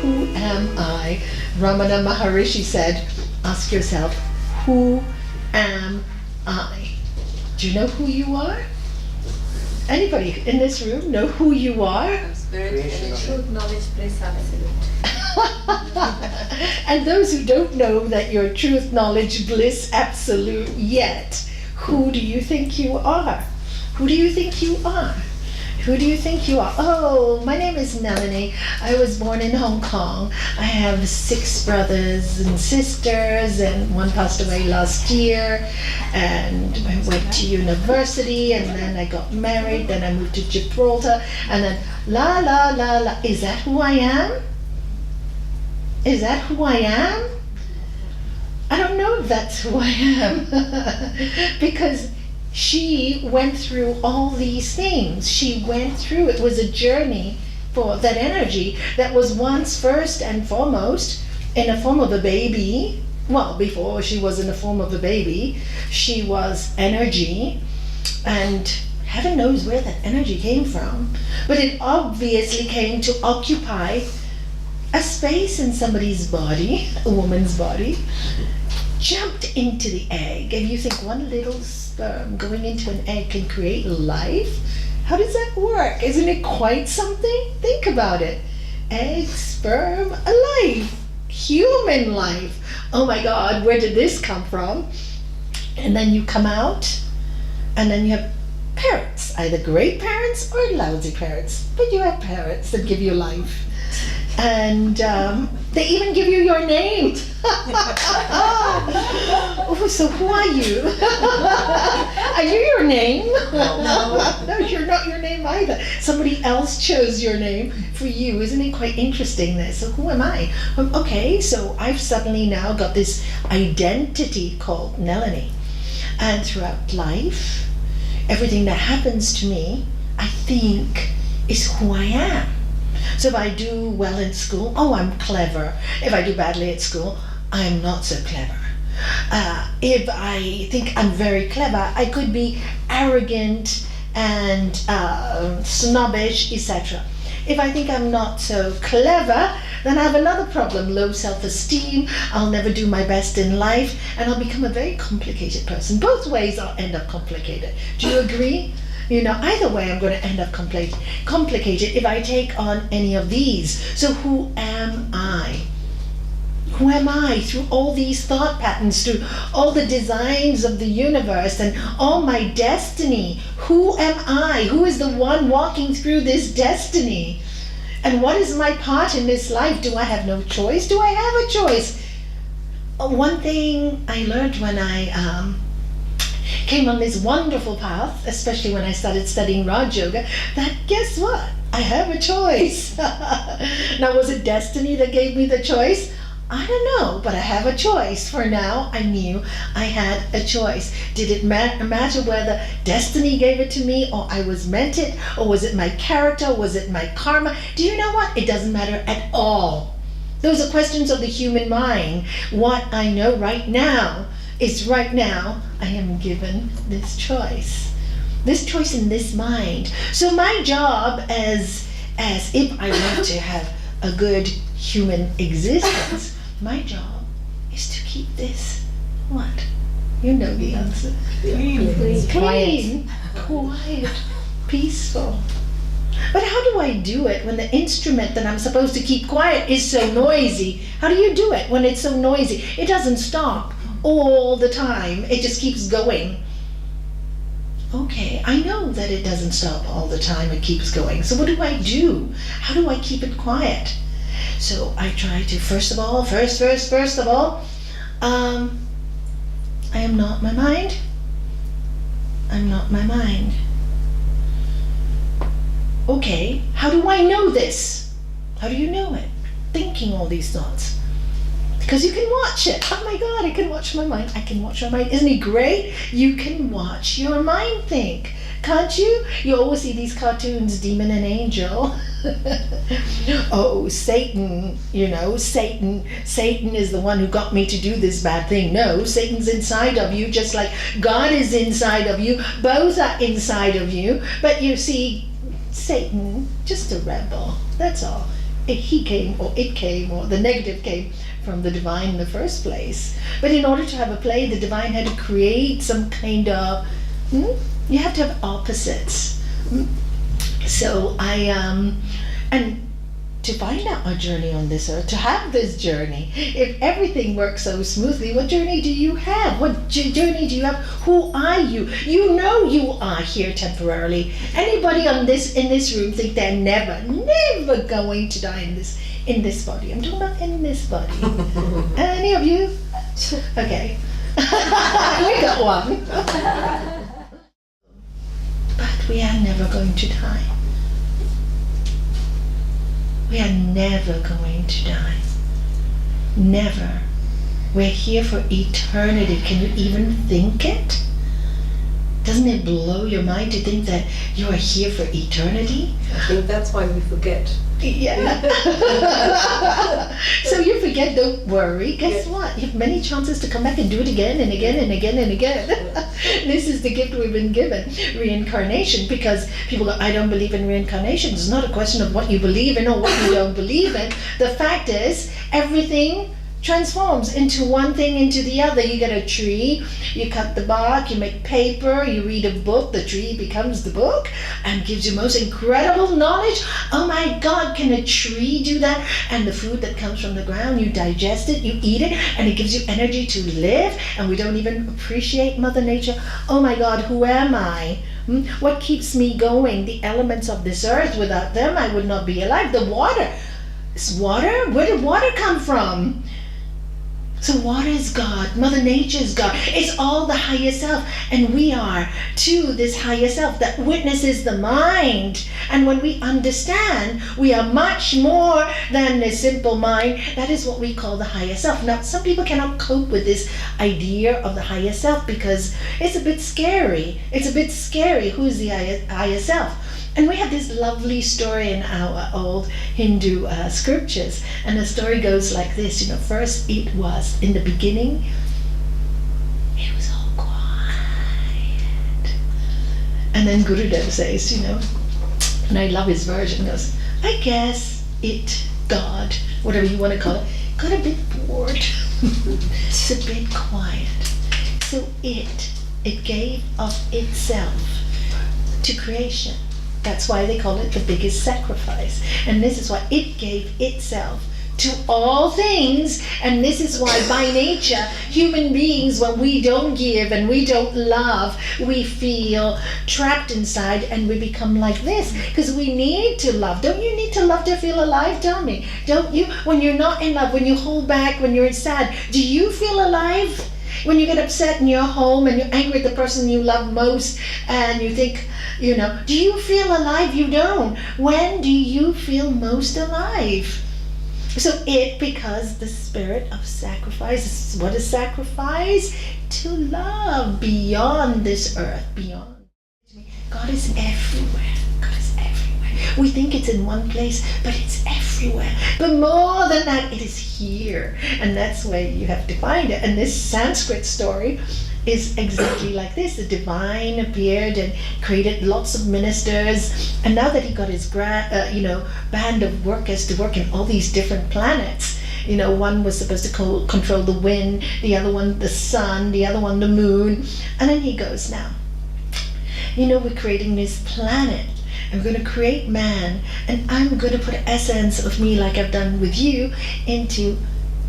Who am I? Ramana Maharishi said, ask yourself, who am I? Do you know who you are? Anybody in this room know who you are? Truth, knowledge, bliss, absolute. And those who don't know that you're truth, knowledge, bliss, absolute yet, who do you think you are? Who do you think you are? Who do you think you are? Oh, my name is Nalanie. I was born in Hong Kong. I have 6 brothers and sisters, and one passed away last year. And I went to university, and then I got married, then I moved to Gibraltar, and then la la la la. Is that who I am? Is that who I am? I don't know if that's who I am. Because she went through all these things. She went through, it was a journey for that energy that was once first and foremost in the form of a baby. Well, before she was in the form of a baby, she was energy, and heaven knows where that energy came from. But it obviously came to occupy a space in somebody's body, a woman's body, jumped into the egg. And you think one little sperm going into an egg can create life? How does that work? Isn't it quite something? Think about it. Egg, sperm, a life. Human life. Oh my God, where did this come from? And then you come out, and then you have parents, either great parents or lousy parents. But you have parents that give you life. And they even give you your name. Oh, so who are you? Are you your name? No, you're not your name either. Somebody else chose your name for you. Isn't it quite interesting this? So who am I? Okay, so I've suddenly now got this identity called Nalanie. And throughout life, everything that happens to me, I think, is who I am. So if I do well in school, oh, I'm clever. If I do badly at school, I'm not so clever. If I think I'm very clever, I could be arrogant and snobbish, etc. If I think I'm not so clever, then I have another problem, low self-esteem. I'll never do my best in life, and I'll become a very complicated person. Both ways I'll end up complicated. Do you agree? You know, either way I'm going to end up complicated if I take on any of these. So who am I? Who am I through all these thought patterns, through all the designs of the universe and all my destiny? Who am I? Who is the one walking through this destiny? And what is my part in this life? Do I have no choice? Do I have a choice? One thing I learned when I came on this wonderful path, especially when I started studying Raj Yoga, that guess what? I have a choice. Now, was it destiny that gave me the choice? I don't know, but I have a choice. For now, I knew I had a choice. Did it matter whether destiny gave it to me, or I was meant it, or was it my character, was it my karma? Do you know what? It doesn't matter at all. Those are questions of the human mind. What I know right now is right now I am given this choice in this mind. So my job as if I want to have a good human existence, my job is to keep this, what? You know the answer. Clean, quiet, peaceful. But how do I do it when the instrument that I'm supposed to keep quiet is so noisy? How do you do it when it's so noisy? It doesn't stop all the time. It just keeps going. Okay, I know that it doesn't stop all the time. It keeps going. So what do I do? How do I keep it quiet? So I try to, first of all, I am not my mind. I'm not my mind. Okay, how do I know this? How do you know it? Thinking all these thoughts. Because you can watch it. Oh my God, I can watch my mind. I can watch my mind. Isn't it great? You can watch your mind think. Can't you? You always see these cartoons, Demon and Angel. Oh, Satan, Satan is the one who got me to do this bad thing. No, Satan's inside of you, just like God is inside of you. Both are inside of you. But you see, Satan, just a rebel. That's all. he came, or it came, or the negative came from the divine in the first place. But in order to have a play, the divine had to create some kind of, you have to have opposites. So and to find out our journey on this earth, to have this journey, if everything works so smoothly, what journey do you have? What journey do you have? Who are you? You know you are here temporarily. Anybody in this room think they're never going to die in this body? I'm talking about in this body. Any of you? Okay. We got one. But we are never going to die. We are never going to die. Never. We're here for eternity. Can you even think it? Doesn't it blow your mind to think that you are here for eternity? I think that's why we forget. Yeah. So you forget, don't worry. Guess what? You have many chances to come back and do it again and again and again and again. This is the gift we've been given, reincarnation, because people go, I don't believe in reincarnation. It's not a question of what you believe in or what you don't believe in. The fact is, everything transforms into one thing, into the other. You get a tree, you cut the bark, you make paper, you read a book, the tree becomes the book and gives you most incredible knowledge. Oh my God, can a tree do that? And the food that comes from the ground, you digest it, you eat it, and it gives you energy to live, and we don't even appreciate Mother Nature. Oh my God, who am I? What keeps me going? The elements of this earth. Without them, I would not be alive. The water. It's water? Where did water come from? So water is God, Mother Nature is God. It's all the higher self. And we are to this higher self that witnesses the mind. And when we understand, we are much more than a simple mind. That is what we call the higher self. Now, some people cannot cope with this idea of the higher self because it's a bit scary. It's a bit scary. Who is the higher self? And we have this lovely story in our old Hindu scriptures. And the story goes like this. First it was, in the beginning, it was all quiet. And then Gurudev says, and I love his version, goes, I guess God, whatever you want to call it, got a bit bored. It's a bit quiet. So it gave of itself to creation. That's why they call it the biggest sacrifice. And this is why it gave itself to all things. And this is why by nature, human beings, when we don't give and we don't love, we feel trapped inside and we become like this. Because we need to love. Don't you need to love to feel alive? Tell me. Don't you? When you're not in love, when you hold back, when you're sad, do you feel alive? When you get upset in your home and you're angry at the person you love most and you think, do you feel alive? You don't. When do you feel most alive? So because the spirit of sacrifice, what is sacrifice? To love beyond this earth, beyond. God is everywhere. God is everywhere. We think it's in one place, but it's everywhere. But more than that, it is here. And that's where you have to find it. And this Sanskrit story is exactly like this. The divine appeared and created lots of ministers. And now that he got his band of workers to work in all these different planets, one was supposed to control the wind, the other one the sun, the other one the moon. And then he goes, now, we're creating this planet. I'm going to create man, and I'm going to put an essence of me, like I've done with you, into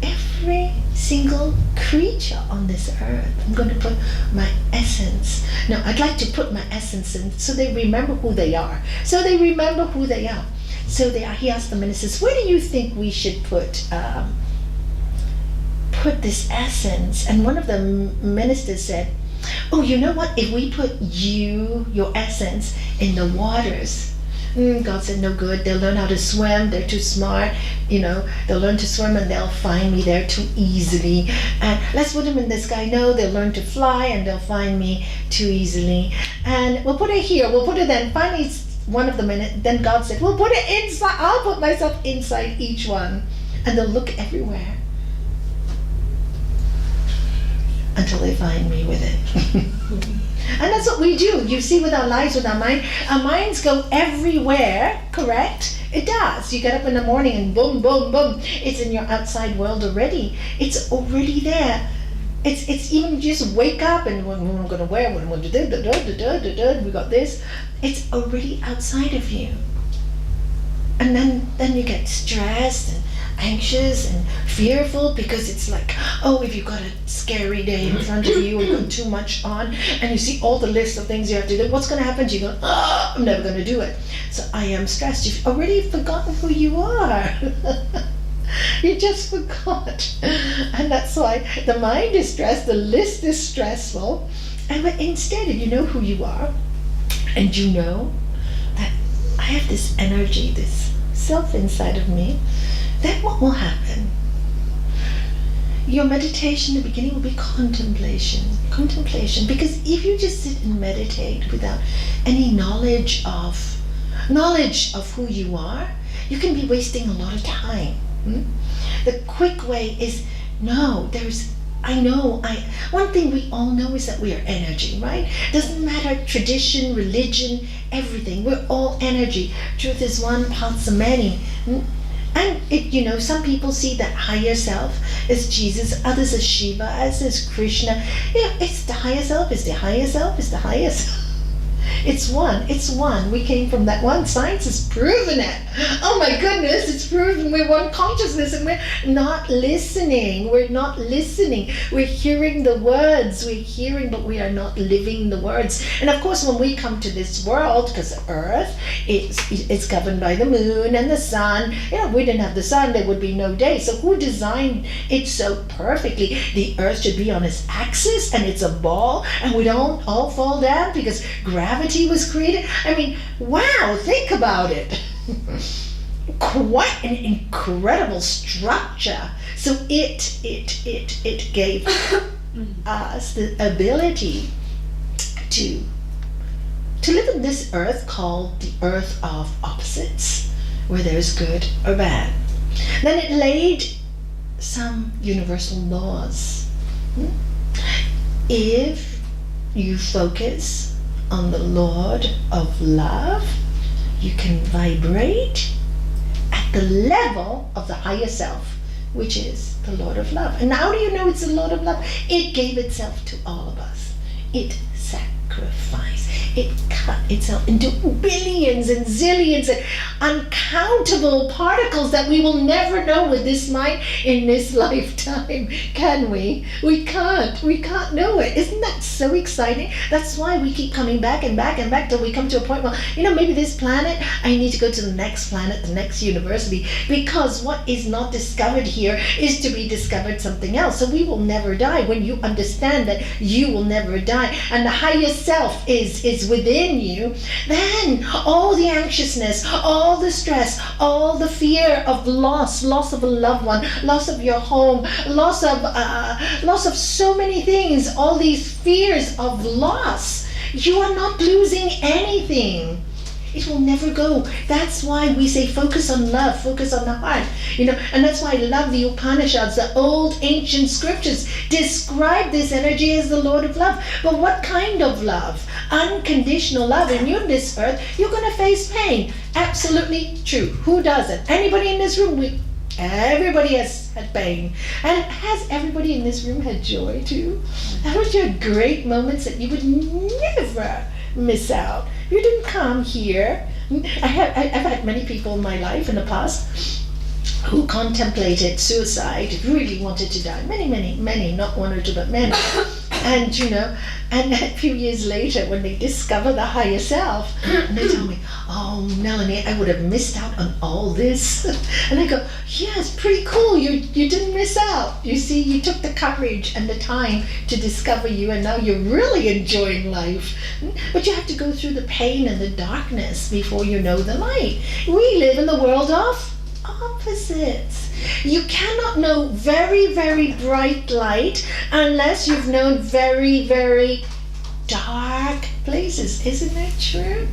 every single creature on this earth. I'm going to put my essence. Now, I'd like to put my essence in so they remember who they are. So he asked the ministers, where do you think we should put this essence? And one of the ministers said, oh, you know what? If we put your essence in the waters, God said, no good. They'll learn how to swim. They're too smart. They'll learn to swim and they'll find me there too easily. And let's put them in the sky. No, they'll learn to fly and they'll find me too easily. And we'll put it here. We'll put it then. Finally, then God said, we'll put it inside. I'll put myself inside each one. And they'll look everywhere. until they find me with it. And that's what we do. You see, with our lives, with our minds go everywhere, correct? It does. You get up in the morning and boom, boom, boom. It's in your outside world already. It's already there. It's even just wake up and what I'm going to wear, what I'm going to do, we got this. It's already outside of you. And then you get stressed and anxious and fearful because it's like, oh, if you've got a scary day in front of you, you've got too much on, and you see all the list of things you have to do, what's going to happen to you? You go, oh, I'm never going to do it. So I am stressed. You've already forgotten who you are. You just forgot. And that's why the mind is stressed, the list is stressful. And but instead, if you know who you are, and you know that I have this energy, this self inside of me, then what will happen? Your meditation in the beginning will be contemplation. Contemplation. Because if you just sit and meditate without any knowledge of who you are, you can be wasting a lot of time. The quick way is, one thing we all know is that we are energy, right? Doesn't matter tradition, religion, everything. We're all energy. Truth is one, parts are many. And some people see that higher self as Jesus, others as Shiva, others as Krishna. It's the higher self, it's the higher self, it's the higher self. It's one. We came from that one. Science has proven it. Oh my goodness, it's proven we're one consciousness and we're not listening. We're not listening. We're hearing the words. We're hearing, but we are not living the words. And of course, when we come to this world, because Earth it's governed by the moon and the sun. If we didn't have the sun, there would be no day. So who designed it so perfectly? The Earth should be on its axis and it's a ball and we don't all fall down because gravity was created. I mean, wow, think about it. Quite an incredible structure. So it gave us the ability to live in this earth called the earth of opposites, where there's good or bad. Then it laid some universal laws. If you focus on the Lord of love, you can vibrate at the level of the higher self, which is the Lord of love. And how do you know it's the Lord of love? It gave itself to all of us. It sacrificed. It cut itself into billions and zillions and uncountable particles that we will never know with this mind in this lifetime. Can we? We can't. We can't know it. Isn't that so exciting? That's why we keep coming back and back and back till we come to a point where, maybe this planet, I need to go to the next planet, the next university, because what is not discovered here is to be discovered something else. So we will never die. When you understand that you will never die and the higher self is within you, then all the anxiousness, all the stress, all the fear of loss of a loved one, loss of your home, loss of so many things, all these fears of loss, you are not losing anything. It will never go. That's why we say focus on love, focus on the heart. And that's why I love the Upanishads, the old ancient scriptures describe this energy as the Lord of love. But what kind of love? Unconditional love. And you're on this earth, you're going to face pain. Absolutely true. Who doesn't? Anybody in this room? Everybody has had pain. And has everybody in this room had joy too? Those are great moments that you would never miss out. You didn't come here. I've had many people in my life in the past who contemplated suicide, really wanted to die. Many, not one or two, but many. And a few years later, when they discover the higher self, and they tell me, oh, Nalanie, I would have missed out on all this. And I go, yeah, it's pretty cool. You didn't miss out. You see, you took the courage and the time to discover you, and now you're really enjoying life. But you have to go through the pain and the darkness before you know the light. We live in the world of opposites. You cannot know very, very bright light unless you've known very, very dark places. Isn't that true?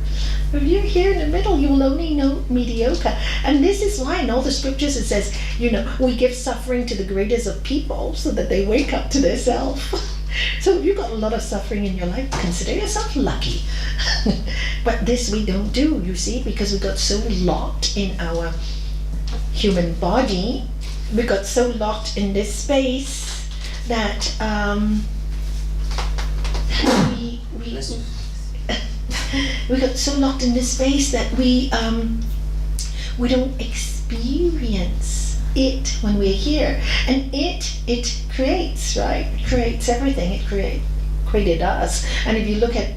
If you're here in the middle, you will only know mediocre. And this is why in all the scriptures it says, we give suffering to the greatest of people so that they wake up to their self. So if you've got a lot of suffering in your life, consider yourself lucky. But this we don't do, you see, because we got so locked in our human body, we got so locked in this space that we got so locked in this space that we don't experience it when we're here. And it creates, right? It creates everything. It created us. And if you look at,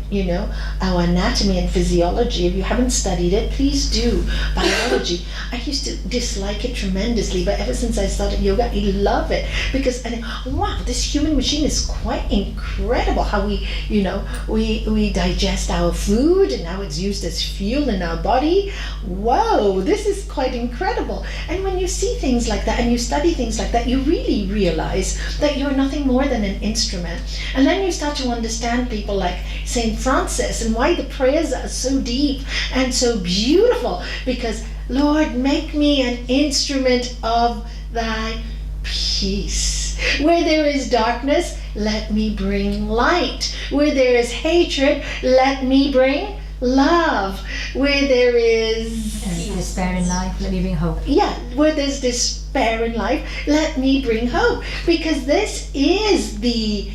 our anatomy and physiology, if you haven't studied it, please do. Biology. I used to dislike it tremendously, but ever since I started yoga, I love it, because I think, wow, this human machine is quite incredible. How we digest our food and how it's used as fuel in our body. Whoa, this is quite incredible. And when you see things like that and you study things like that, you really realize that you're nothing more than an instrument. And then you start to understand people like Saint Francis and why the prayers are so deep and so beautiful, because Lord, make me an instrument of thy peace. Where there is darkness, let me bring light. Where there is hatred, let me bring love. Where there is despair in life, let me bring hope. Yeah, where there's despair in life, let me bring hope. Because this is the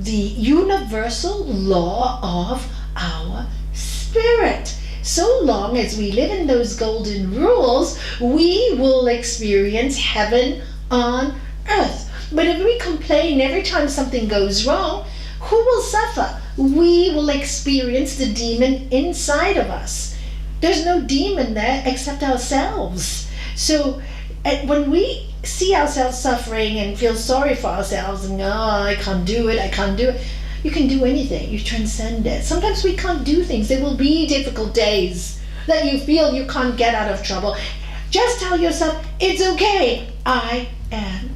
universal law of our spirit. So long as we live in those golden rules, we will experience heaven on earth. But if we complain every time something goes wrong, who will suffer? We will experience the demon inside of us. There's no demon there except ourselves. So when we see ourselves suffering and feel sorry for ourselves and, I can't do it, you can do anything. You transcend it. Sometimes we can't do things. There will be difficult days that you feel you can't get out of trouble. Just tell yourself, it's okay. I am.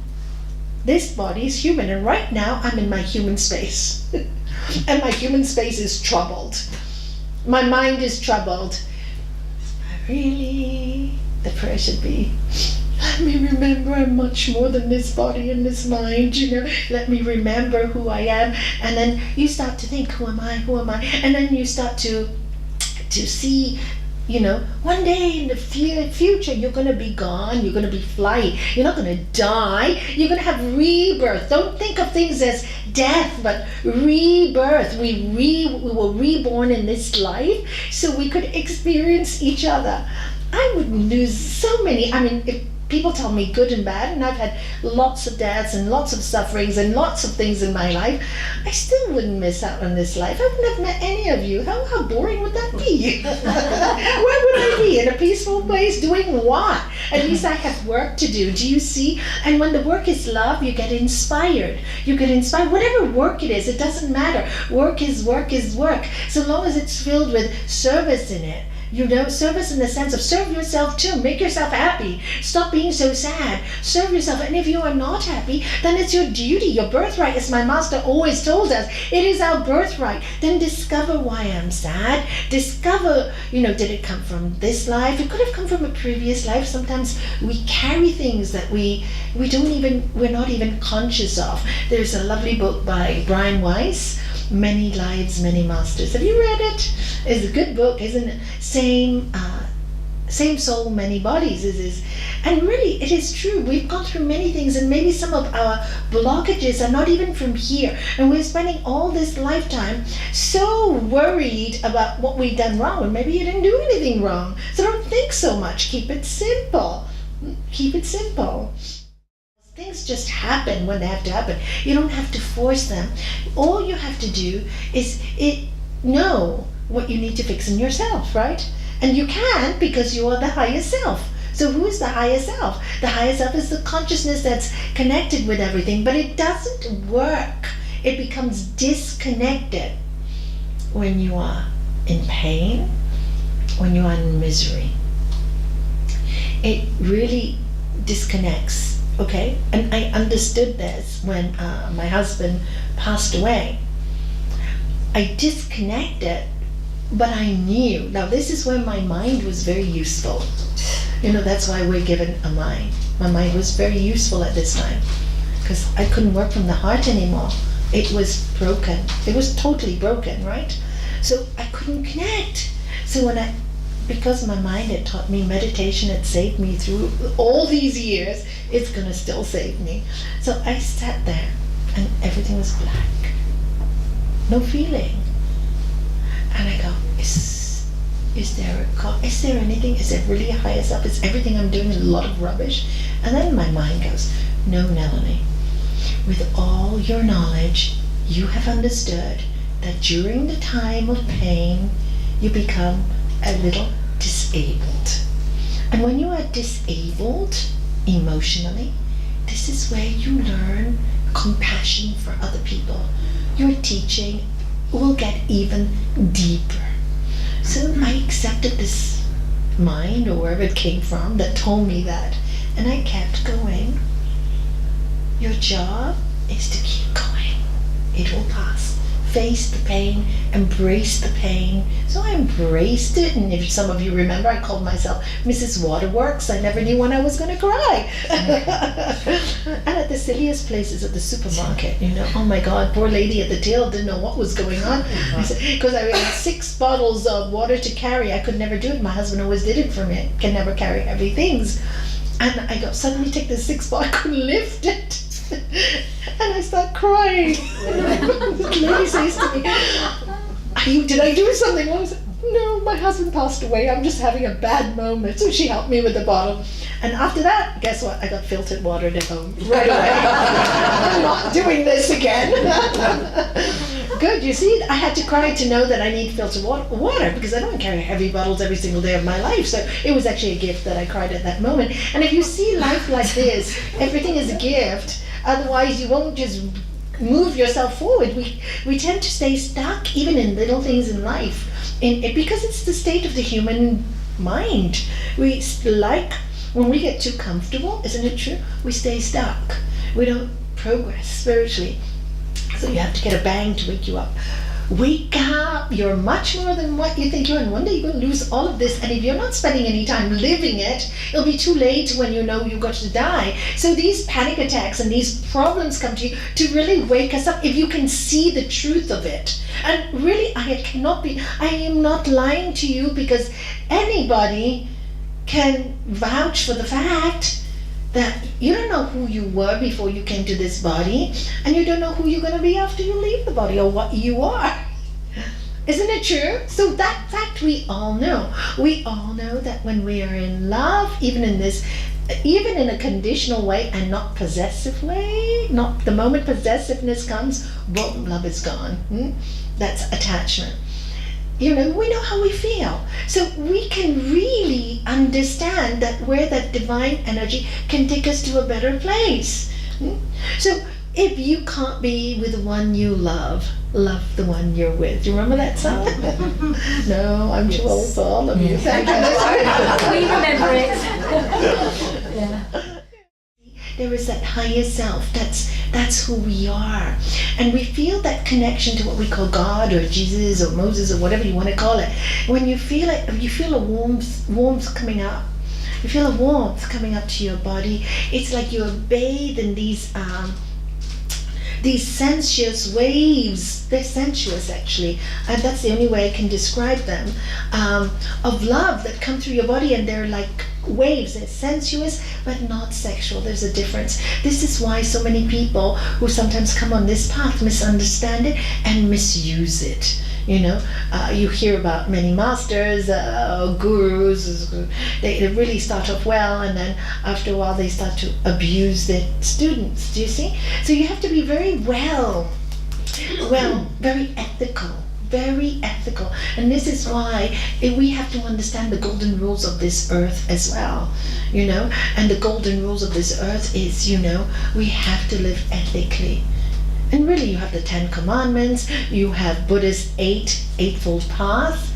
This body is human, and right now I'm in my human space. And my human space is troubled. My mind is troubled. But really, the prayer should be, let me remember I'm much more than this body and this mind, Let me remember who I am. And then you start to think, who am I? And then you start to see, one day in the future you're going to be gone, you're going to be flying, you're not going to die, you're going to have rebirth. Don't think of things as death, but rebirth. We were reborn in this life so we could experience each other. I would lose so many, if people tell me good and bad, and I've had lots of deaths and lots of sufferings and lots of things in my life, I still wouldn't miss out on this life. I wouldn't have met any of you. How boring would that be? Where would I be? In a peaceful place doing what? At least I have work to do. Do you see? And when the work is love, you get inspired. Whatever work it is, it doesn't matter. Work is work is work. So long as it's filled with service in it. Service in the sense of serve yourself too. Make yourself happy. Stop being so sad. Serve yourself. And if you are not happy, then it's your duty, your birthright, as my master always told us. It is our birthright. Then discover why I'm sad. Discover, did it come from this life? It could have come from a previous life. Sometimes we carry things that we're not even conscious of. There's a lovely book by Brian Weiss, Many Lives, Many Masters. Have you read it? It's a good book, isn't it? Same soul, many bodies. And really, it is true. We've gone through many things, and maybe some of our blockages are not even from here. And we're spending all this lifetime so worried about what we've done wrong, and maybe you didn't do anything wrong. So don't think so much. Keep it simple. Things just happen when they have to happen. You don't have to force them. All you have to do is know what you need to fix in yourself, right? And you can, because you are the higher self. So who is the higher self? The higher self is the consciousness that's connected with everything, but it doesn't work. It becomes disconnected when you are in pain, when you are in misery. It really disconnects. Okay, and I understood this when my husband passed away. I disconnected, but I knew. Now this is where my mind was very useful. That's why we're given a mind. My mind was very useful at this time, because I couldn't work from the heart anymore. it was broken. It was totally broken, right? So I couldn't connect. So because my mind had taught me meditation had saved me through all these years, it's gonna still save me. So I sat there and everything was black. No feeling. And I go, is there a God? Is there anything? Is there really a higher self? Is everything I'm doing a lot of rubbish? And then my mind goes, no, Nalanie, with all your knowledge, you have understood that during the time of pain, you become a little disabled. And when you are disabled emotionally, this is where you learn compassion for other people. Your teaching will get even deeper. So I accepted this mind, or wherever it came from, that told me that. And I kept going. Your job is to keep going. It will pass. Face the pain, embrace the pain. So I embraced it, and if some of you remember, I called myself Mrs. Waterworks. I never knew when I was going to cry. And at the silliest places, at the supermarket, oh my God, poor lady at the till didn't know what was going on. Because I had 6 bottles of water to carry. I could never do it. My husband always did it for me. Can never carry heavy things. And I go, suddenly take the 6 bottle, I couldn't lift it. And I start crying. The lady says to me, did I do something wrong? I said, no, my husband passed away. I'm just having a bad moment. So she helped me with the bottle. And after that, guess what? I got filtered water at home right away. I'm not doing this again. Good, you see, I had to cry to know that I need filtered water because I don't carry heavy bottles every single day of my life. So it was actually a gift that I cried at that moment. And if you see life like this, everything is a gift. Otherwise, you won't just move yourself forward. We tend to stay stuck even in little things in life because it's the state of the human mind. When we get too comfortable, isn't it true? We stay stuck. We don't progress spiritually. So you have to get a bang to wake you up. Wake up! You're much more than what you think you are, and one day you're going to lose all of this, and if you're not spending any time living it, it'll be too late when you know you've got to die. So these panic attacks and these problems come to you to really wake us up if you can see the truth of it. And really, I am not lying to you, because anybody can vouch for the fact that you don't know who you were before you came to this body, and you don't know who you're going to be after you leave the body, or what you are. Isn't it true? So that fact we all know. We all know that when we are in love, even in a conditional way and not possessive way, not the moment possessiveness comes, boom, love is gone. That's attachment. We know how we feel. So we can really understand that where that divine energy can take us to a better place. So if you can't be with the one you love the one you're with. Do you remember that song? No, I'm too old for all of you. Thank you. We remember it. Yeah. There is that higher self. That's who we are. And we feel that connection to what we call God or Jesus or Moses or whatever you want to call it. When you feel it, you feel a warmth coming up. You feel a warmth coming up to your body. It's like you're bathed in these sensuous waves. They're sensuous, actually, and that's the only way I can describe them, of love that come through your body, and they're like waves. They're sensuous but not sexual. There's a difference. This is why so many people who sometimes come on this path misunderstand it and misuse it. You hear about many masters, gurus. They really start off well, and then after a while they start to abuse their students. Do you see? So you have to be very very ethical. Very ethical. And this is why we have to understand the golden rules of this earth as well. And the golden rules of this earth is, we have to live ethically. And really, you have the 10 Commandments, you have Buddha's eightfold path,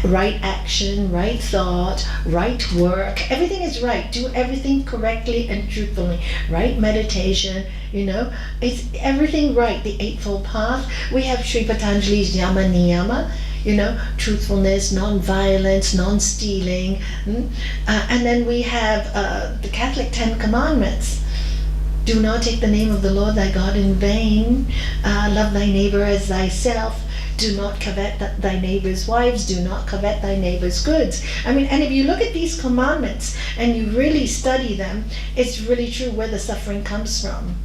right action, right thought, right work. Everything is right. Do everything correctly and truthfully. Right meditation, it's everything right. The eightfold path. We have Sri Patanjali's Yama Niyama, truthfulness, non-violence, non-stealing. And then we have the Catholic 10 Commandments. Do not take the name of the Lord thy God in vain. Love thy neighbor as thyself. Do not covet thy neighbor's wives. Do not covet thy neighbor's goods. I mean, and if you look at these commandments and you really study them, it's really true where the suffering comes from.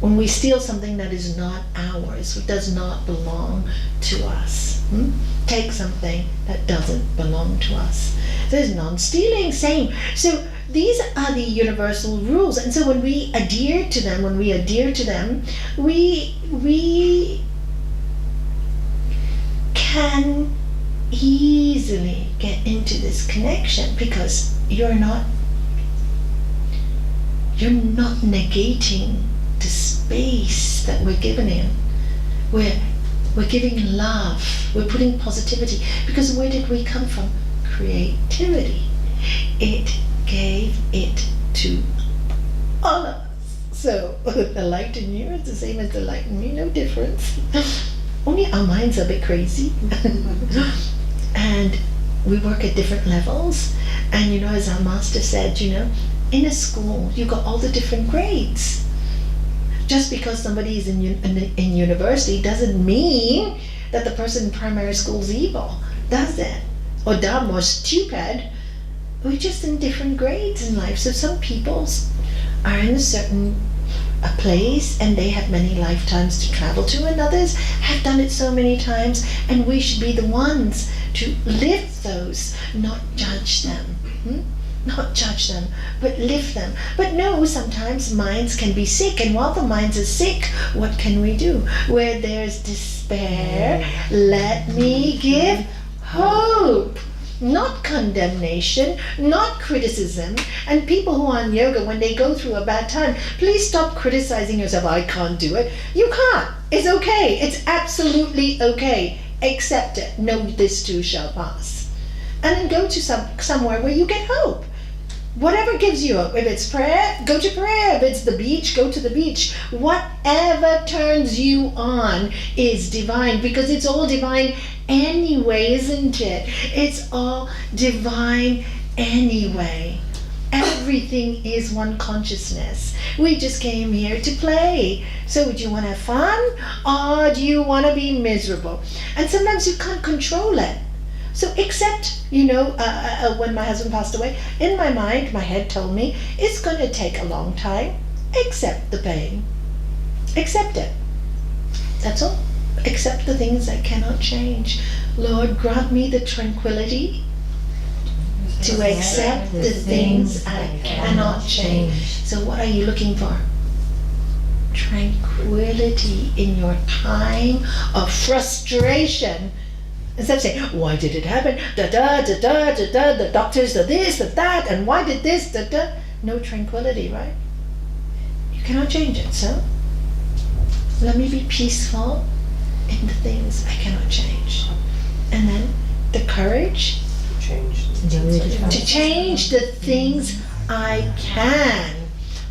When we steal something that is not ours, it does not belong to us. Take something that doesn't belong to us. There's non-stealing, same. So these are the universal rules. And so when we adhere to them, we can easily get into this connection, because you're not negating the space that we're giving in. We're giving love. We're putting positivity. Because where did we come from? Creativity. It gave it to all of us. So the light in you is the same as the light in me, no difference. Only our minds are a bit crazy. And we work at different levels. And as our master said, in a school, you got all the different grades. Just because somebody is in university doesn't mean that the person in primary school is evil, does it? Or dumb or stupid. We're just in different grades in life. So some people are in a place and they have many lifetimes to travel to, and others have done it so many times, and we should be the ones to lift those, not judge them. Not judge them, but lift them. But no, sometimes minds can be sick, and while the minds are sick, what can we do? Where there's despair, let me give hope. Not condemnation, not criticism. And people who are in yoga, when they go through a bad time, please stop criticizing yourself. I can't do it. You can't. It's okay. It's absolutely okay. Accept it. Know this too shall pass. And then go to somewhere where you get hope. Whatever gives you hope. If it's prayer, go to prayer. If it's the beach, go to the beach. Whatever turns you on is divine, because it's all divine anyway, isn't it? It's all divine anyway. Everything is one consciousness. We just came here to play. So do you want to have fun, or do you want to be miserable? And sometimes you can't control it. So accept, when my husband passed away, in my mind, my head told me, it's going to take a long time. Accept the pain. Accept it. That's all. Accept the things I cannot change. Lord, grant me the tranquility to accept the things I cannot change. So what are you looking for? Tranquility in your time of frustration. Instead of saying, why did it happen? The doctors are this, that, and why did this, No tranquility, right? You cannot change it, so let me be peaceful in the things I cannot change. And then the courage to change the things I can.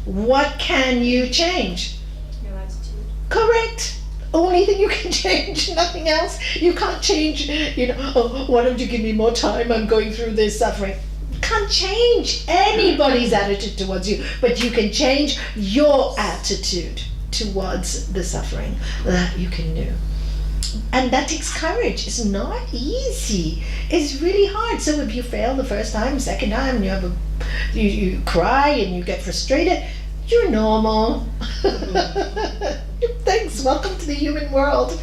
What can you change? Your attitude. Correct. Only thing you can change, nothing else. You can't change, why don't you give me more time? I'm going through this suffering. Can't change anybody's attitude towards you, but you can change your attitude towards the suffering. That you can do. And that takes courage. It's not easy. It's really hard. So if you fail the first time, second time, you cry and you get frustrated, you're normal. Thanks. Welcome to the human world.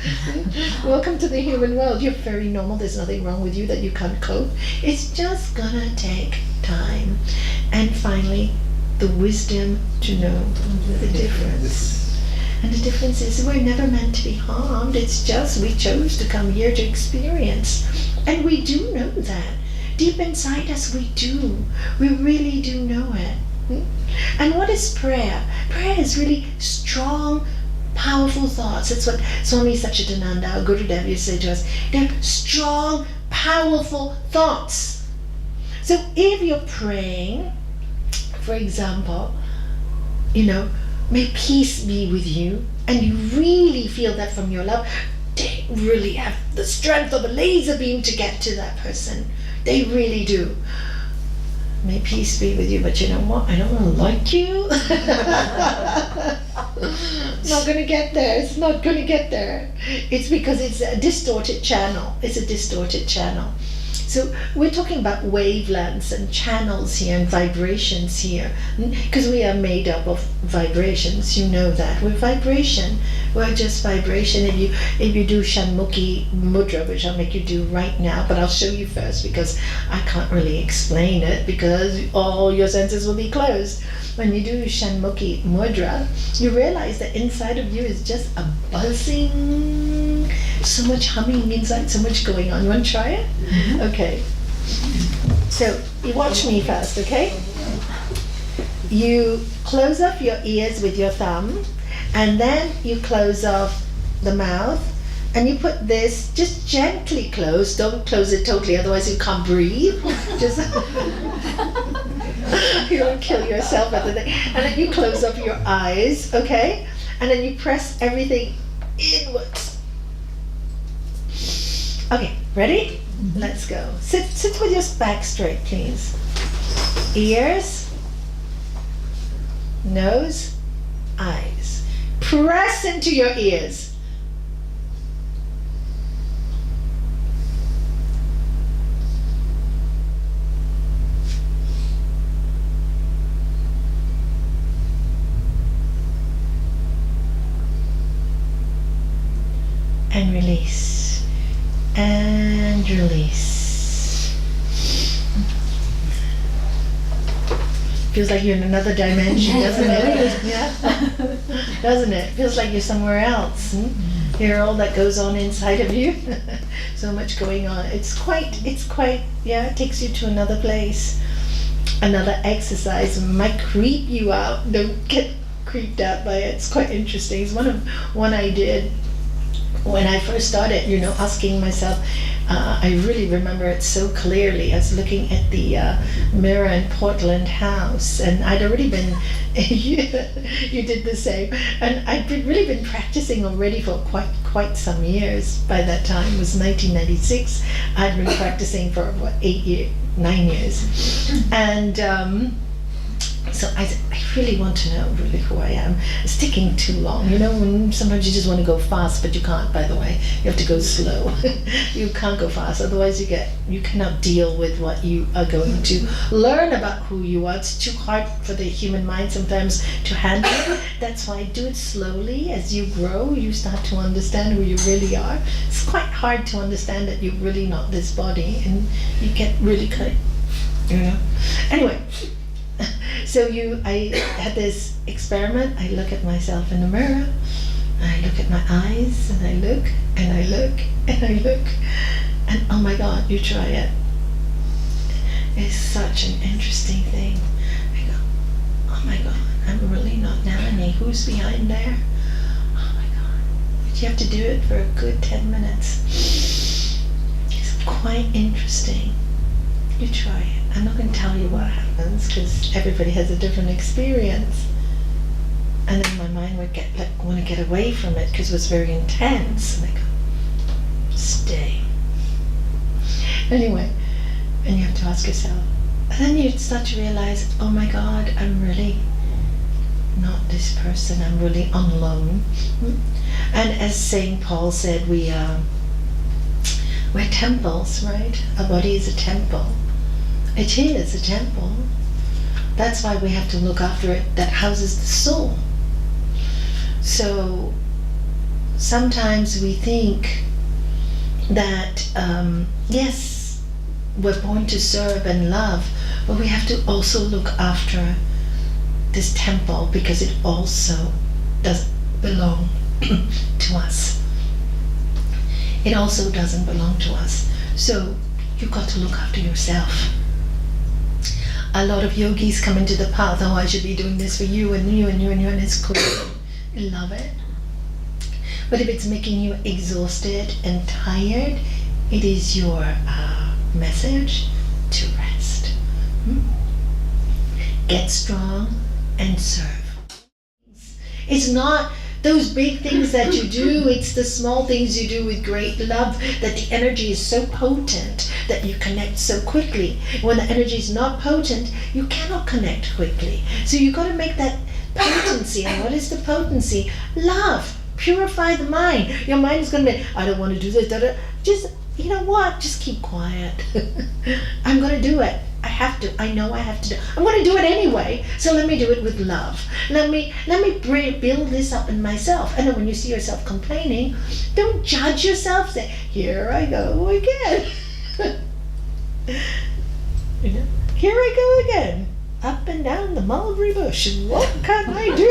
Welcome to the human world. You're very normal. There's nothing wrong with you that you can't cope. It's just gonna take time. And finally, the wisdom to know the difference. And the difference is we're never meant to be harmed. It's just we chose to come here to experience. And we do know that. Deep inside us, we do. We really do know it. And what is prayer? Prayer is really strong, powerful thoughts. That's what Swami Satchidananda, our Gurudev, used to say to us. They're strong, powerful thoughts. So if you're praying, for example, may peace be with you, and you really feel that from your love, they really have the strength of a laser beam to get to that person. They really do. May peace be with you, but you know what? I don't really like you. Not gonna get there. It's not gonna get there. It's because it's a distorted channel. It's a distorted channel. So we're talking about wavelengths and channels here and vibrations here, because we are made up of vibrations. You know that we're vibration. We're just vibration. If you do Shanmukhi mudra, which I'll make you do right now, but I'll show you first because I can't really explain it because all your senses will be closed. When you do Shanmukhi mudra, you realize that inside of you is just a buzzing, so much humming inside, so much going on. You want to try it? Mm-hmm. Okay. So you watch me first, okay? You close off your ears with your thumb, and then you close off the mouth, and you put this just gently closed. Don't close it totally, otherwise you can't breathe. Just you don't kill yourself at the thing. And then you close up your eyes, okay? And then you press everything inwards. Okay, ready? Mm-hmm. Let's go. Sit with your back straight, please. Ears, nose, eyes. Press into your ears. And release. And release. Feels like you're in another dimension, doesn't it? Yeah? Doesn't it? Feels like you're somewhere else. Hear all that goes on inside of you. So much going on. It's quite, yeah, it takes you to another place. Another exercise might creep you out. Don't get creeped out by it. It's quite interesting. It's one I did when I first started, asking myself, I really remember it so clearly. I was looking at the mirror in Portland House, and I'd already been, you did the same, and I'd really been practicing already for quite some years. By that time, it was 1996. I'd been practicing for, 9 years. And so I really want to know really who I am. It's taking too long. When sometimes you just want to go fast, but you can't, by the way. You have to go slow. You can't go fast, otherwise you cannot deal with what you are going to learn about who you are. It's too hard for the human mind sometimes to handle. That's why I do it slowly. As you grow, you start to understand who you really are. It's quite hard to understand that you're really not this body, and you get really kind of, Anyway. So I had this experiment. I look at myself in the mirror, I look at my eyes, and I look, and I look, and I look, and oh my God, you try it. It's such an interesting thing. I go, oh my God, I'm really not Nalanie. Who's behind there? Oh my God. But you have to do it for a good 10 minutes. It's quite interesting. You try it. I'm not going to tell you what happens because everybody has a different experience. And then my mind would want to get away from it because it was very intense. And I go, stay. Anyway, and you have to ask yourself. And then you start to realize, oh my God, I'm really not this person. I'm really on loan. And as St. Paul said, we're temples, right? Our body is a temple. It is a temple. That's why we have to look after it, that houses the soul. So sometimes we think that, yes, we're born to serve and love, but we have to also look after this temple because it also doesn't belong to us. It also doesn't belong to us. So you've got to look after yourself. A lot of yogis come into the path, oh, I should be doing this for you and you and you and you, and it's cool. I love it. But if it's making you exhausted and tired, it is your message to rest. Get strong and serve. It's not Those big things that you do, it's the small things you do with great love that the energy is so potent that you connect so quickly. When the energy is not potent, you cannot connect quickly. So you got to make that potency. And what is the potency? Love. Purify the mind. Your mind is going to be, I don't want to do this. Just, you know what? Just keep quiet. I'm going to do it. I have to. I know I have to do. I'm going to do it anyway. So let me do it with love. Let me build this up in myself. And then when you see yourself complaining, don't judge yourself. Say, here I go again. You know, here I go again. Up and down the mulberry bush. What can I do?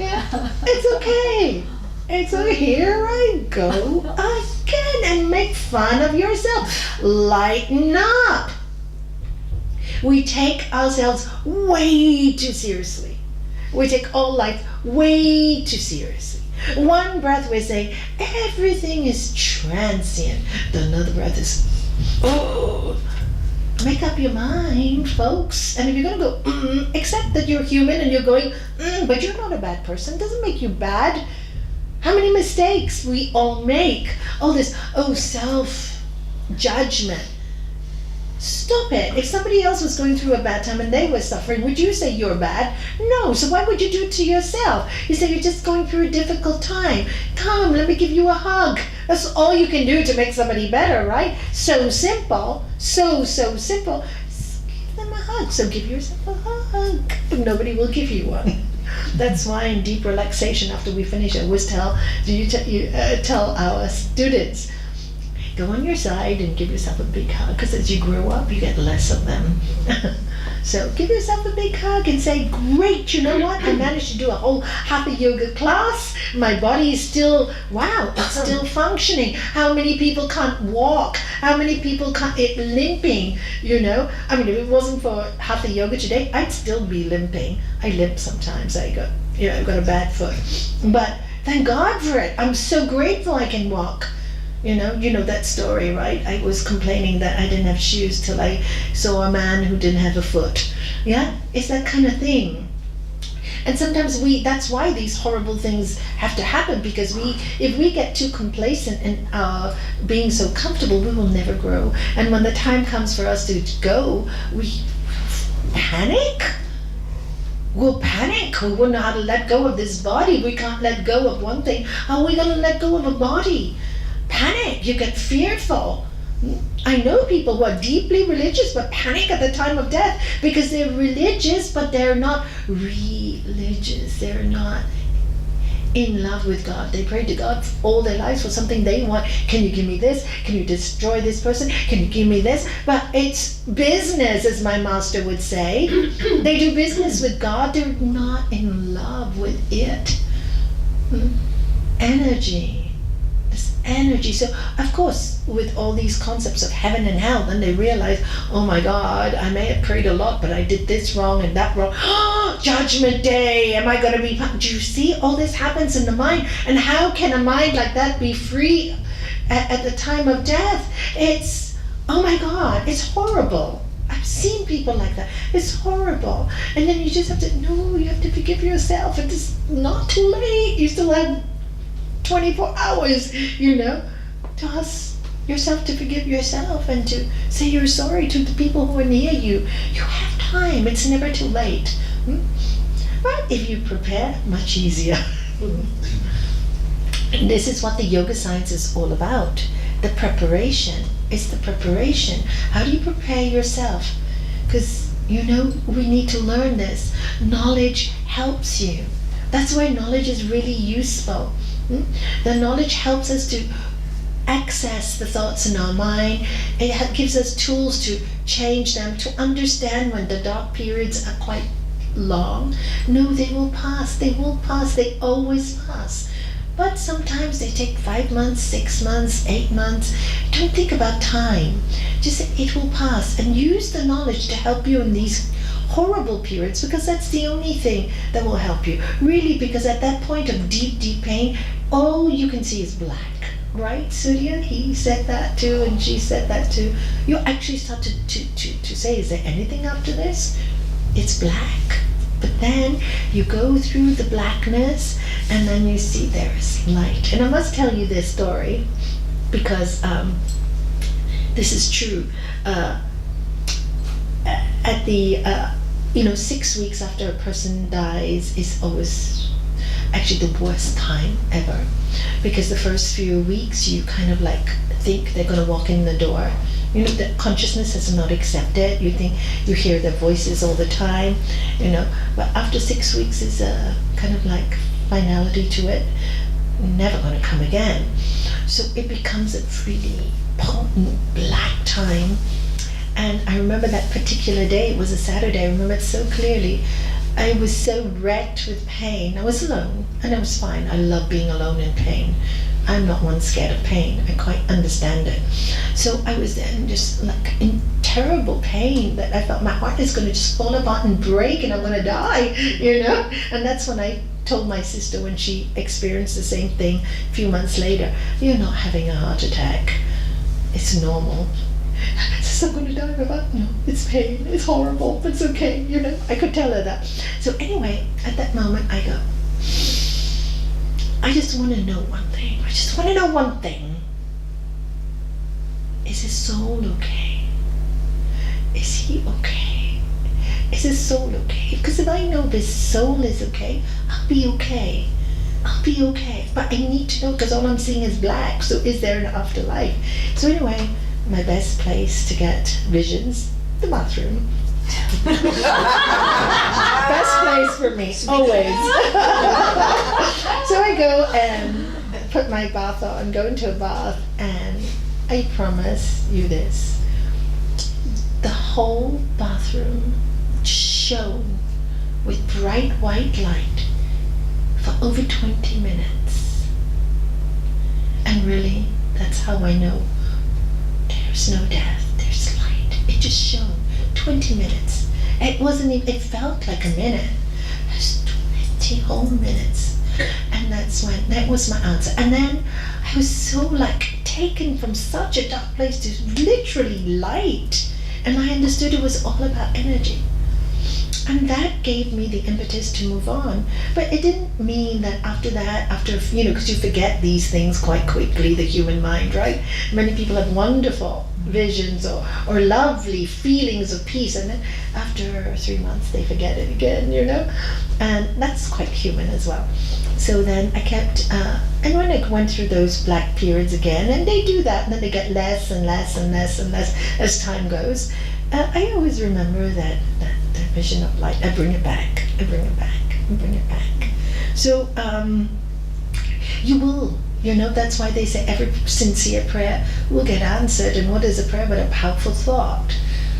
Yeah, it's okay. It's here I go again, and make fun of yourself. Lighten up. We take ourselves way too seriously. We take all life way too seriously. One breath we say, everything is transient. Another breath is, oh. Make up your mind, folks. And if you're going to go, accept that you're human and you're going, but you're not a bad person. Doesn't make you bad. How many mistakes we all make? All this, self-judgment. Stop it. If somebody else was going through a bad time and they were suffering, would you say you're bad? No. So why would you do it to yourself? You say you're just going through a difficult time. Come, let me give you a hug. That's all you can do to make somebody better, right? So simple. So simple. Just give them a hug. So give yourself a hug. Nobody will give you one. That's why in deep relaxation, after we finish, I always tell our students, go on your side and give yourself a big hug, because as you grow up, you get less of them. So give yourself a big hug and say, great, you know what? I managed to do a whole hatha yoga class. My body is still, wow, it's still functioning. How many people can't walk? How many people can't, limping, you know? I mean, if it wasn't for hatha yoga today, I'd still be limping. I limp sometimes. I've got a bad foot. But thank God for it. I'm so grateful I can walk. You know that story, right? I was complaining that I didn't have shoes till I saw a man who didn't have a foot. Yeah, it's that kind of thing. And sometimes that's why these horrible things have to happen, because if we get too complacent and being so comfortable, we will never grow. And when the time comes for us to go, we panic. We'll panic. We won't know how to let go of this body. We can't let go of one thing. How are we going to let go of a body? Panic. You get fearful. I know people who are deeply religious but panic at the time of death because they're religious but they're not religious. They're not in love with God. They pray to God all their lives for something they want. Can you give me this? Can you destroy this person? Can you give me this? But it's business, as my master would say. They do business with God. They're not in love with it. Energy. Energy. So of course with all these concepts of heaven and hell, then they realize, oh my God, I may have prayed a lot but I did this wrong and that wrong. Judgment day, am I going to be, do you see all this happens in the mind? And how can a mind like that be free at the time of death? It's, oh my God, it's horrible. I've seen people like that. It's horrible. And then you just have to, no, you have to forgive yourself. It's not too late. You still have 24 hours, to ask yourself to forgive yourself and to say you're sorry to the people who are near you. You have time. It's never too late. But if you prepare, much easier. And this is what the yoga science is all about. The preparation. It's the preparation. How do you prepare yourself? Because, we need to learn this. Knowledge helps you. That's why knowledge is really useful. The knowledge helps us to access the thoughts in our mind. It gives us tools to change them, to understand when the dark periods are quite long. No, they will pass. They will pass. They always pass. But sometimes they take 5 months, 6 months, 8 months. Don't think about time. Just say it will pass, and use the knowledge to help you in these horrible periods, because that's the only thing that will help you. Really, because at that point of deep, deep pain, all you can see is black. Right, Surya? He said that too, and she said that too. You actually start to say, is there anything after this? It's black. But then you go through the blackness and then you see there is light. And I must tell you this story because this is true. At the 6 weeks after a person dies is always actually the worst time ever, because the first few weeks you kind of like think they're going to walk in the door. The consciousness has not accepted. You think you hear their voices all the time, but after 6 weeks is a kind of like finality to it, never going to come again. So it becomes a really potent black time. And I remember that particular day, it was a Saturday, I remember it so clearly. I was so wrecked with pain. I was alone, and I was fine. I love being alone in pain. I'm not one scared of pain. I quite understand it. So I was then just like in terrible pain that I felt my heart is going to just fall apart and break and I'm going to die, And that's when I told my sister, when she experienced the same thing a few months later, "You're not having a heart attack. It's normal." So I'm going to die of that. No, it's pain. It's horrible. It's okay. I could tell her that. So anyway, at that moment, I go, I just want to know one thing. I just want to know one thing. Is his soul okay? Is he okay? Is his soul okay? Because if I know his soul is okay, I'll be okay. I'll be okay. But I need to know, because all I'm seeing is black. So is there an afterlife? So anyway, my best place to get visions, the bathroom. Best place for me, always. So I go and put my bath on, go into a bath, and I promise you this, the whole bathroom shone with bright white light for over 20 minutes. And really, that's how I know there's no death, there's light. It just shone 20 minutes. It wasn't even, it felt like a minute. It was 20 whole minutes. And that was my answer. And then I was so like taken from such a dark place to literally light. And I understood it was all about energy. And that gave me the impetus to move on. But it didn't mean that after that, because you forget these things quite quickly, the human mind, right? Many people have wonderful visions or lovely feelings of peace, and then after 3 months they forget it again, and that's quite human as well. So then I kept, and when I went through those black periods again, and they do that, and then they get less and less and less and less as time goes, I always remember that vision of light. I bring it back, I bring it back, I bring it back. So you will. That's why they say every sincere prayer will get answered. And what is a prayer but a powerful thought?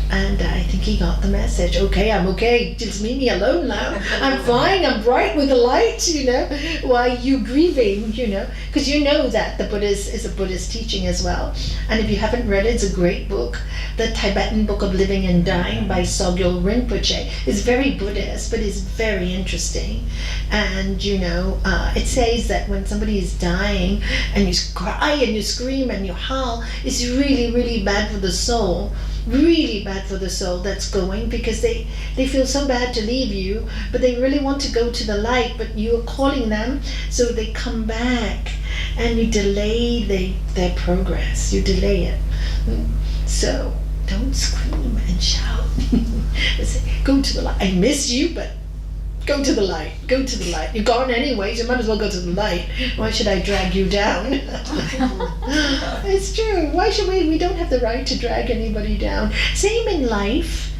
And I think he got the message. Okay, I'm okay. Just leave me alone now. I'm fine. I'm bright with the light, Why are you grieving, Because that the Buddhist is a Buddhist teaching as well. And if you haven't read it, it's a great book. The Tibetan Book of Living and Dying by Sogyal Rinpoche is very Buddhist, but it's very interesting. And, it says that when somebody is dying and you cry and you scream and you howl, it's really, really bad for the soul. Really bad for the soul that's going, because they feel so bad to leave you, but they really want to go to the light, but you're calling them, so they come back, and you delay their progress. You delay it. So don't scream and shout. Go to the light. I miss you, but go to the light. Go to the light. You're gone anyway, so you might as well go to the light. Why should I drag you down? It's true. Why should we? We don't have the right to drag anybody down. Same in life.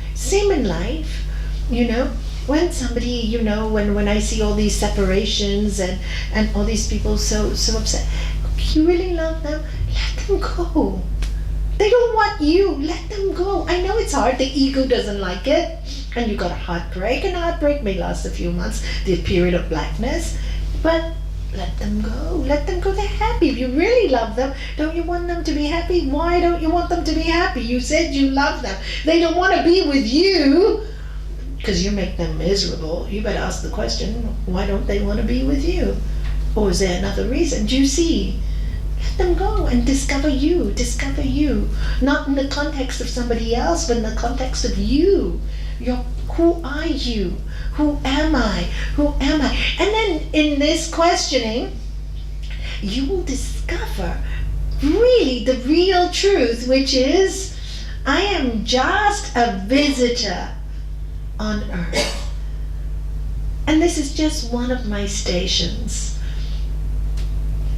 When somebody, when I see all these separations and all these people so upset, you really love them, let them go. They don't want you. Let them go. I know it's hard. The ego doesn't like it. And you got a heartbreak, and heartbreak may last a few months, the period of blackness. But let them go. Let them go. They're happy. If you really love them, don't you want them to be happy? Why don't you want them to be happy? You said you love them. They don't want to be with you because you make them miserable. You better ask the question, why don't they want to be with you? Or is there another reason? Do you see? Let them go and discover you. Not in the context of somebody else, but in the context of you. who are you? Who am I? Who am I? And then in this questioning, you will discover really the real truth, which is, I am just a visitor on earth. And this is just one of my stations.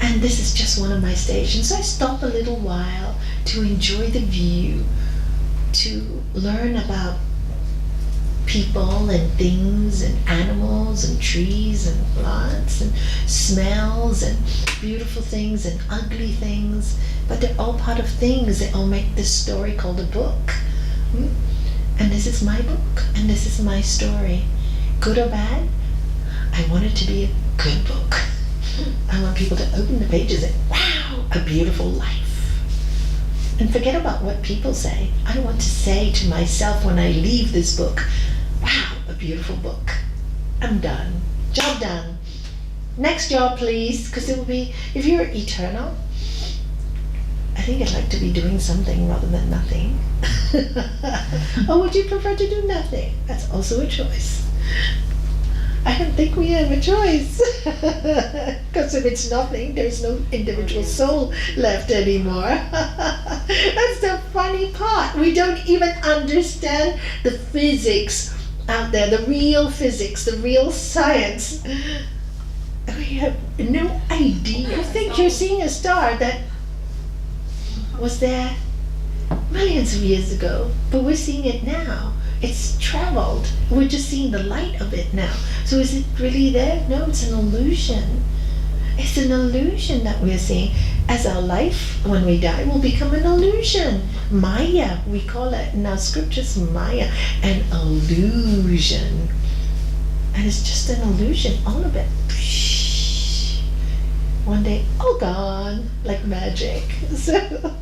And this is just one of my stations. So I stop a little while to enjoy the view, to learn about people and things and animals and trees and plants and smells and beautiful things and ugly things, but they're all part of things. They all make this story called a book. And this is my book, and this is my story. Good or bad, I want it to be a good book. I want people to open the pages and, wow, a beautiful life. And forget about what people say. I want to say to myself when I leave this book, wow, a beautiful book. I'm done. Job done. Next job, please, because it will be, if you're eternal, I think I'd like to be doing something rather than nothing. Or would you prefer to do nothing? That's also a choice. I don't think we have a choice. Because if it's nothing, there's no individual soul left anymore. That's the funny part. We don't even understand the physics out there, the real physics, the real science. We have no idea. You think you're seeing a star that was there millions of years ago, but we're seeing it now. It's traveled. We're just seeing the light of it now. So is it really there? No, it's an illusion. It's an illusion that we're seeing. As our life, when we die, will become an illusion. Maya, we call it in our scriptures, Maya, an illusion. And it's just an illusion, all of it. One day, all gone, like magic. So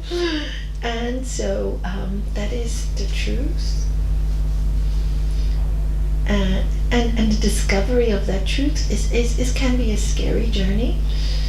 that is the truth. And the discovery of that truth is can be a scary journey.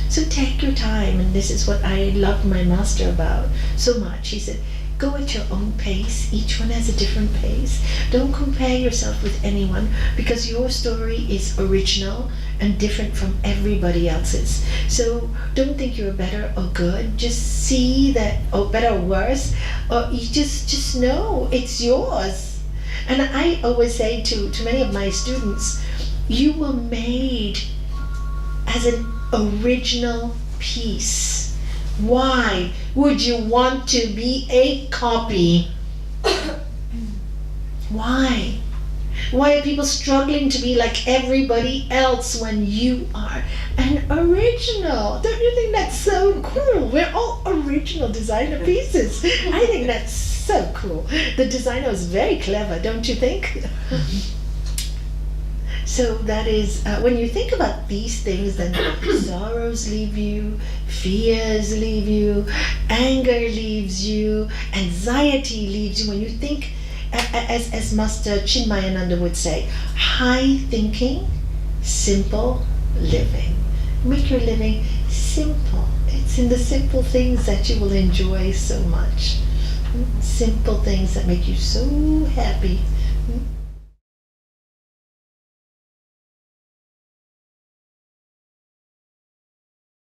So take your time, and this is what I love my master about so much. He said, go at your own pace. Each one has a different pace. Don't compare yourself with anyone, because your story is original and different from everybody else's. So don't think you're better or good. Just see that, or better or worse, or you just know it's yours. And I always say to many of my students, you were made as an original piece. Why would you want to be a copy? Why? Why are people struggling to be like everybody else when you are an original? Don't you think that's so cool? We're all original designer pieces. I think that's so cool. The designer is very clever, don't you think? So that is, when you think about these things, then sorrows leave you, fears leave you, anger leaves you, anxiety leaves you. When you think, as Master Chinmayananda would say, high thinking, simple living. Make your living simple. It's in the simple things that you will enjoy so much. Simple things that make you so happy.